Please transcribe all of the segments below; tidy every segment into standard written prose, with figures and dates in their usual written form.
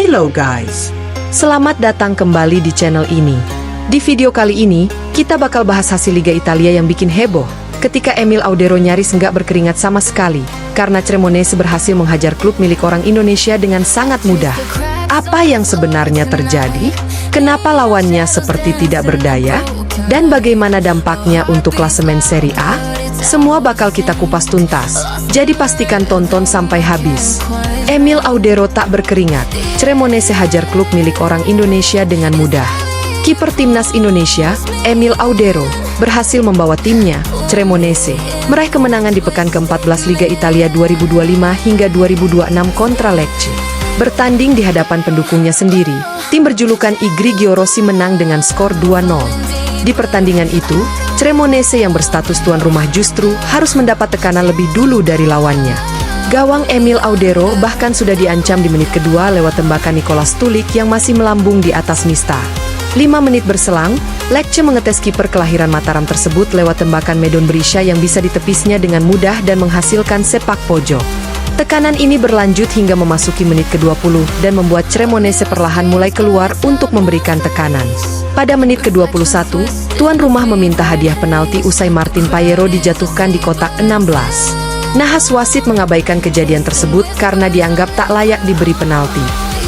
Halo guys, selamat datang kembali di channel ini. Di video kali ini, kita bakal bahas hasil Liga Italia yang bikin heboh ketika Emil Audero nyaris nggak berkeringat sama sekali karena Cremonese berhasil menghajar klub milik orang Indonesia dengan sangat mudah. Apa yang sebenarnya terjadi? Kenapa lawannya seperti tidak berdaya? Dan bagaimana dampaknya untuk klasemen Serie A? Semua bakal kita kupas tuntas, jadi pastikan tonton sampai habis. Emil Audero tak berkeringat, Cremonese hajar klub milik orang Indonesia dengan mudah. Kiper timnas Indonesia, Emil Audero, berhasil membawa timnya, Cremonese, meraih kemenangan di pekan ke-14 Liga Italia 2025 hingga 2026 kontra Lecce. Bertanding di hadapan pendukungnya sendiri, tim berjulukan I Grigio Rossi menang dengan skor 2-0. Di pertandingan itu, Cremonese yang berstatus tuan rumah justru harus mendapat tekanan lebih dulu dari lawannya. Gawang Emil Audero bahkan sudah diancam di menit kedua lewat tembakan Nicola Stulik yang masih melambung di atas Mista. 5 menit berselang, Lecce mengetes kiper kelahiran Mataram tersebut lewat tembakan Medon Berisha yang bisa ditepisnya dengan mudah dan menghasilkan sepak pojok. Tekanan ini berlanjut hingga memasuki menit ke-20 dan membuat Cremonese perlahan mulai keluar untuk memberikan tekanan. Pada menit ke-21, tuan rumah meminta hadiah penalti usai Martin Payero dijatuhkan di kotak 16. Nahas wasit mengabaikan kejadian tersebut karena dianggap tak layak diberi penalti.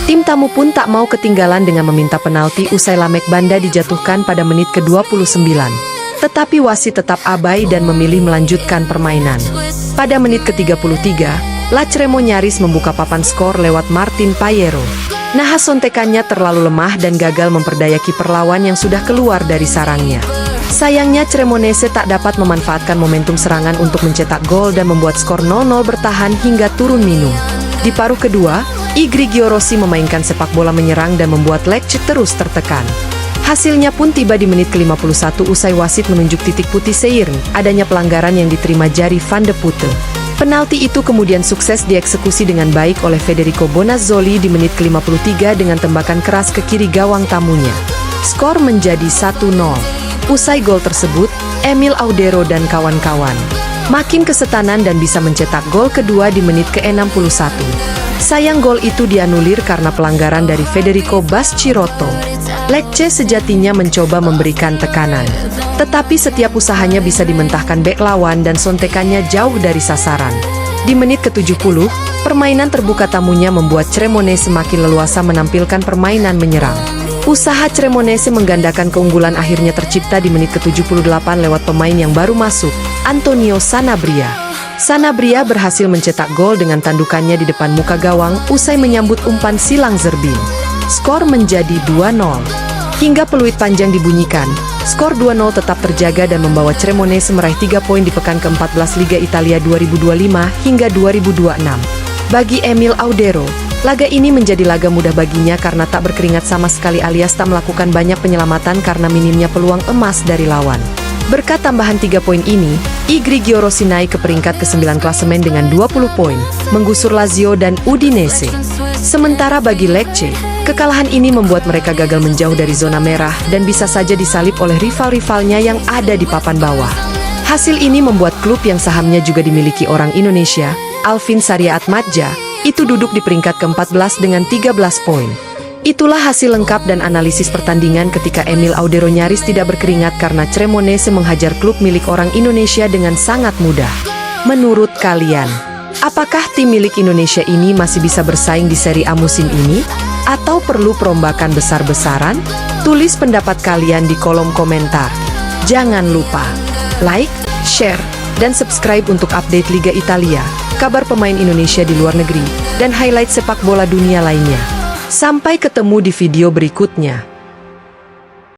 Tim tamu pun tak mau ketinggalan dengan meminta penalti usai Lamek Banda dijatuhkan pada menit ke-29. Tetapi wasit tetap abai dan memilih melanjutkan permainan. Pada menit ke-33, La Cremo nyaris membuka papan skor lewat Martin Payero. Nahas sontekannya terlalu lemah dan gagal memperdaya kiper lawan yang sudah keluar dari sarangnya. Sayangnya Cremonese tak dapat memanfaatkan momentum serangan untuk mencetak gol dan membuat skor 0-0 bertahan hingga turun minum. Di paruh kedua, I Grigio Rossi memainkan sepak bola menyerang dan membuat Lecce terus tertekan. Hasilnya pun tiba di menit ke-51 usai wasit menunjuk titik putih Seiren, adanya pelanggaran yang diterima jari Van de Putte. Penalti itu kemudian sukses dieksekusi dengan baik oleh Federico Bonazzoli di menit ke-53 dengan tembakan keras ke kiri gawang tamunya. Skor menjadi 1-0. Usai gol tersebut, Emil Audero dan kawan-kawan makin kesetanan dan bisa mencetak gol kedua di menit ke-61. Sayang gol itu dianulir karena pelanggaran dari Federico Baschirotto. Lecce sejatinya mencoba memberikan tekanan, tetapi setiap usahanya bisa dimentahkan bek lawan dan sontekannya jauh dari sasaran. Di menit ke-70, permainan terbuka tamunya membuat Cremonese semakin leluasa menampilkan permainan menyerang. Usaha Cremonese menggandakan keunggulan akhirnya tercipta di menit ke-78 lewat pemain yang baru masuk, Antonio Sanabria. Sanabria berhasil mencetak gol dengan tandukannya di depan muka gawang usai menyambut umpan silang Zerbin. Skor menjadi 2-0. Hingga peluit panjang dibunyikan, skor 2-0 tetap terjaga dan membawa Cremonese meraih 3 poin di pekan ke-14 Liga Italia 2025 hingga 2026. Bagi Emil Audero, laga ini menjadi laga mudah baginya karena tak berkeringat sama sekali alias tak melakukan banyak penyelamatan karena minimnya peluang emas dari lawan. Berkat tambahan 3 poin ini, I Grigio Rossi naik ke peringkat ke-9 klasemen dengan 20 poin, menggusur Lazio dan Udinese. Sementara bagi Lecce, kekalahan ini membuat mereka gagal menjauh dari zona merah dan bisa saja disalip oleh rival-rivalnya yang ada di papan bawah. Hasil ini membuat klub yang sahamnya juga dimiliki orang Indonesia, Alvin Sarya Atmadja, itu duduk di peringkat ke-14 dengan 13 poin. Itulah hasil lengkap dan analisis pertandingan ketika Emil Audero nyaris tidak berkeringat karena Cremonese menghajar klub milik orang Indonesia dengan sangat mudah. Menurut kalian, apakah tim milik Indonesia ini masih bisa bersaing di Serie A musim ini? Atau perlu perombakan besar-besaran? Tulis pendapat kalian di kolom komentar. Jangan lupa like, share, dan subscribe untuk update Liga Italia, kabar pemain Indonesia di luar negeri, dan highlight sepak bola dunia lainnya. Sampai ketemu di video berikutnya.